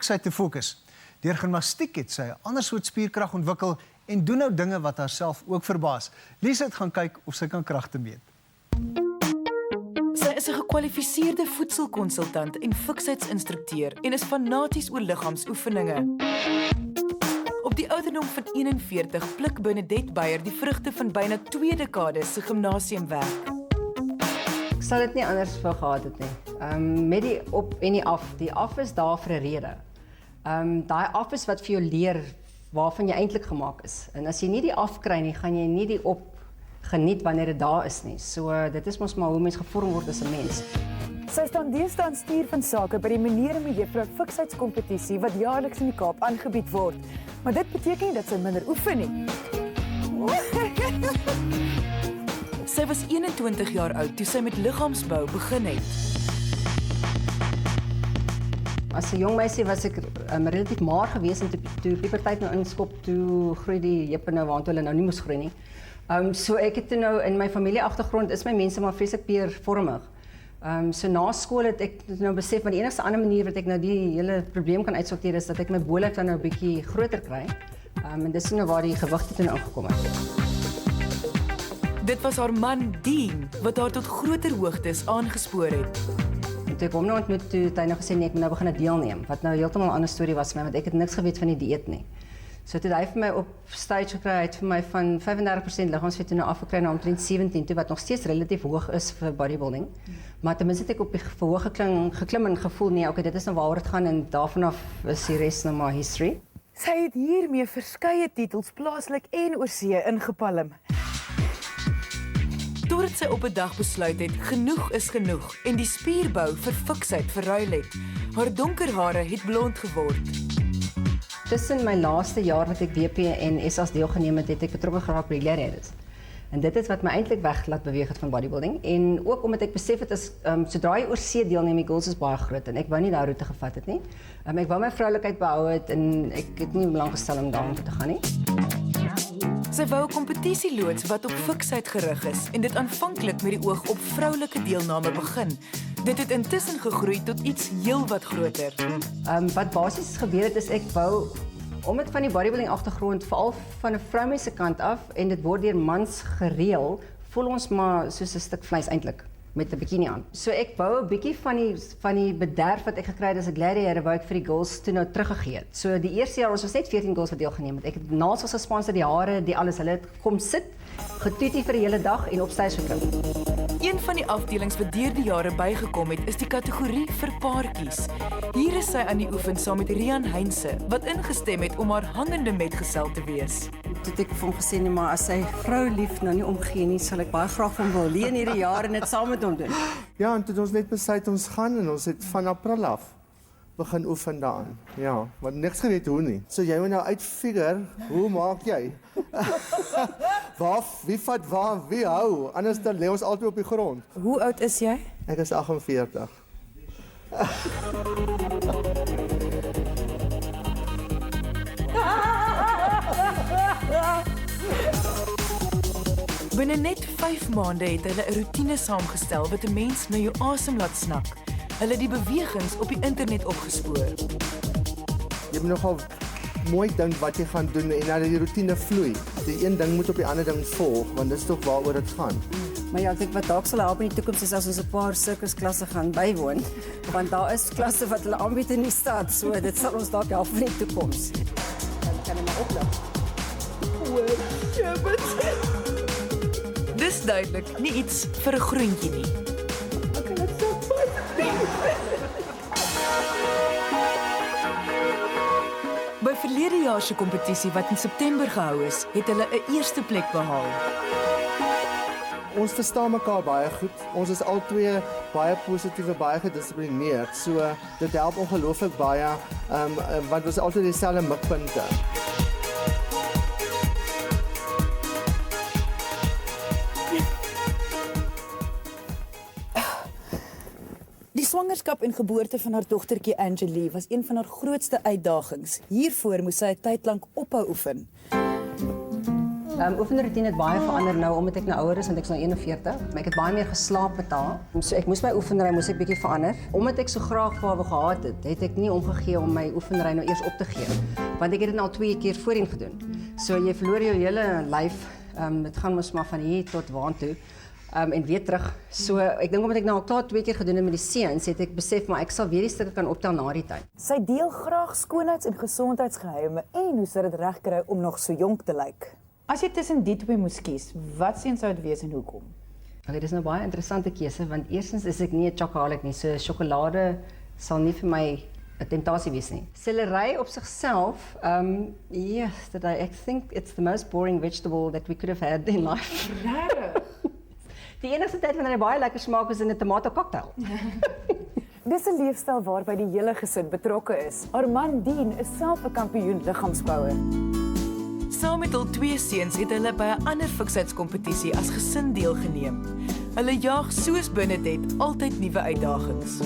Sy te fokus. Deur gimnastiek het sy 'n ander soort spierkrag ontwikkel en doen nou dinge wat haarself ook verbaas. Lisa het gaan kyk of sy kan kragte meet. Sy is 'n gekwalifiseerde voedselkonsultant en fiksheidsinstrukteur en is fanaties oor liggaamsoefeninge. Op die ouderdom van 41 pluk Bernadette Beyer die vrugte van byna 2 dekades se gimnasiumwerk. Ek sal dit nie anders vir gehad het nie. Met die op en die af. Die af is daar vir 'n rede. Daai af is wat vir jou leer waarvan jy eintlik gemaak is. En as jy nie die af kry nie, gaan jy nie die op geniet wanneer dit daar is nie. So dit is mos maar hoe mens gevorm word as 'n mens. Sy staan deesdae aan stuur van sake by die meneer en mevrou fiksheidskompetisie wat jaarliks in die Kaap aangebied word. Maar dit beteken nie dat sy minder oefen nie. Sy was 21 jaar oud toe sy met liggaamsbou begin het. As 'n jong meisie was ek relatief maar gewees en toe puberteit nou inskop, toe groei die heupe nou waantoe hulle nou nie moes groei nie. So ek het toe nou in my familieagtergrond is my mense maar vreeslik peervormig. So na skool het ek nou besef maar die enigste ander manier wat ek nou die hele probleem kan uitsorteer is dat ek my bolyf dan nou 'n bietjie groter kry. En dis nou waar die gewigte toe ingekom het. Dit was haar man Dean wat haar tot groter hoogtes aangespoor het. En toe ek hom nou ontmoet, toe het hy nou gesê nee, ek moet nou begin deelneem. Wat nou heeltemal 'n ander storie was vir my, want ek het niks geweet van die dieet nie. So toe het hy vir my op stage gekry, hy het vir my van 35% liggaamsvet toe nou afgekry na omtrent 17 toe, wat nog steeds relatief hoog is vir bodybuilding. Maar ten minste het ek op die verhoog geklim en gevoel, nee, okay, dit is nou waaroor dit gaan en daarvan af is die res nou maar history. Sy het hiermee verskeie titels plaaslik en oorsee ingepalm. Totdat sy op 'n dag besluit het, genoeg is genoeg en die spierbou vir fiksheid verruil het. Haar donker hare het blond geword. Tussen my laaste jaar wat ek WP en SAS deelgeneem het, het ek betrokke geraak by die gladiators. En dit is wat my eintlik weg laat beweeg het van bodybuilding. En ook omdat ek besef het, as, sodra jy oorsee deelneem, die goals is baie groot en ek wou nie daai roete gevat het nie. Ek wou my vroulikheid behou het en ek het nie belang gestel om daaroor te gaan nie. Sy wou 'n kompetisie loods wat op fiksheid gerig is en dit aanvanklik met die oog op vroulike deelname begin. Dit het intussen gegroei tot iets heelwat groter. Wat basies gebeur het is ek wou omdat van die bodybuilding agtergrond veral van 'n vroumens se kant af en dit word deur mans gereël, voel ons maar soos 'n stuk vleis eintlik met 'n bikini aan. So ek wou 'n bietjie van die bederf wat ek gekry het as 'n gladiator wou ek vir die girls toe nou teruggegee het. So die eerste jaar ons was net 14 girls wat deelgeneem het. Ek het naels was gesponsor, die hare, die alles, hulle het kom sit, getoetie vir die hele dag en op stage geklim. Een van die afdelings wat deur die jare bygekom het, is die kategorie vir paartjies. Hier is sy aan die oefen saam met Rian Heinse, wat ingestem het om haar hangende metgesel te wees. Toe het ek vir hom gesê, nee, maar as sy vrou lief nou nie omgee nie, sal ek baie graag van wil leen hierdie jaar en dit saam met hom doen. Ja, en toe het ons net besluit ons gaan en ons het van April af begin oefen daaraan. Ja, maar niks geweet hoe nie. So jy moet nou uitfigure, hoe maak jy? Wie vat waar, wie hou? Anders dan lê ons altyd op die grond. Hoe oud is jy? Ek is 48. Binne net 5 maande het hulle 'n roetine saamgestel wat 'n mens na jou asem laat snak. Hulle het die bewegings op die internet opgespoor. Jy moet nogal mooi dink wat jy gaan doen en dat die roetine vloei. Die een ding moet op die ander ding volg, want dis tog waaroor dit gaan. Maar ja, ek dink wat dalk sal help in die toekoms is as ons 'n paar sirkusklasse gaan bywoon, want daar is klasse wat hulle aanbied in die stad, so dit sal ons dalk help in die toekoms. Dan kan jy maar oplig. Dis duidelik nie iets vir 'n groentjie nie. By verlede jaar se kompetisie wat in September gehou is, het hulle 'n eerste plek behaal. Ons verstaan mekaar baie goed. Ons is albei baie positief en baie gedissiplineerd. So dit help ongelooflik baie, want ons altyd dieselfde mikpunte. Die swangerskap en geboorte van haar dogtertjie Angelie was een van haar grootste uitdagings. Hiervoor moes sy 'n tyd lank ophou oefen. Oefenroutine het baie verander nou omdat ek nou ouer is, want ek is nou 41. Maar ek het baie meer geslaap met haar. So ek moes my oefenry moes ek bietjie verander. Omdat ek so graag vir haar wou gehad het, het ek nie omgegee om my oefenry nou eers op te gee. Want ek het dit al 2 keer voorheen gedoen. So jy verloor jou hele lyf. Dit gaan mos maar van hier tot waantoe. En weer terug. So ek dink omdat ek nou al klaar 2 keer gedoen het met die seuns, het ek besef maar ek sal weer die stukke kan optel na die tyd. Sy deel graag skoonheids- en gesondheidsgeheime en hoe sy dit regkry om nog so jonk te lyk. As jy tussen die twee moes kies, wat sien sou dit wees en hoekom? Okay, dis nou baie interessante keuse want eerstens is ek nie 'n chocoholic nie. So sjokolade sal nie vir my 'n temptasie wees nie. Sellery op sigself, yes, I think it's the most boring vegetable that we could have had in life. Regtig? Die enigste tyd wanneer hy baie lekker smaak is in 'n tomato cocktail. Dis 'n leefstyl waarby die hele gesin betrokke is. Haar man Dean is self 'n kampioen liggaamsbouer. Saam met hul 2 seuns het hulle by 'n ander fiksheidskompetisie as gesin deelgeneem. Hulle jaag soos Bernadette altyd nuwe uitdagings.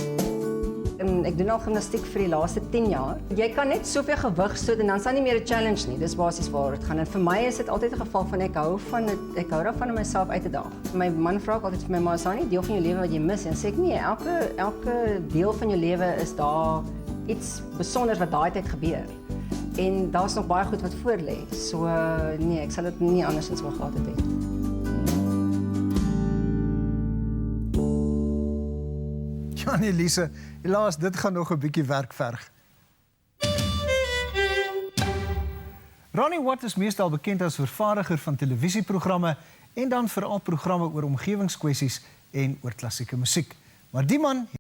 Ek doen al gimnastiek vir die laaste 10 jaar. Jy kan net soveel gewig stoot en dan is daar nie meer 'n challenge nie. Dis basies waar dit gaan. En vir my is dit altyd 'n geval van ek hou daarvan om myself uit te daag. My man vra altyd vir my, maar is daar nie deel van jou lewe wat jy mis? En sê ek nee, elke deel van jou lewe is daar iets besonders wat daai tyd gebeur. En daar's nog baie goed wat voor lê. So nee, ek sal dit nie andersins wou gehad het nie. Ja nee, Lise, helaas, dit gaan nog 'n bietjie werk verg. Ronnie Watt is meestal bekend as vervaardiger van televisieprogramme en dan veral programme oor omgewingskwessies en oor klassieke musiek. Maar die man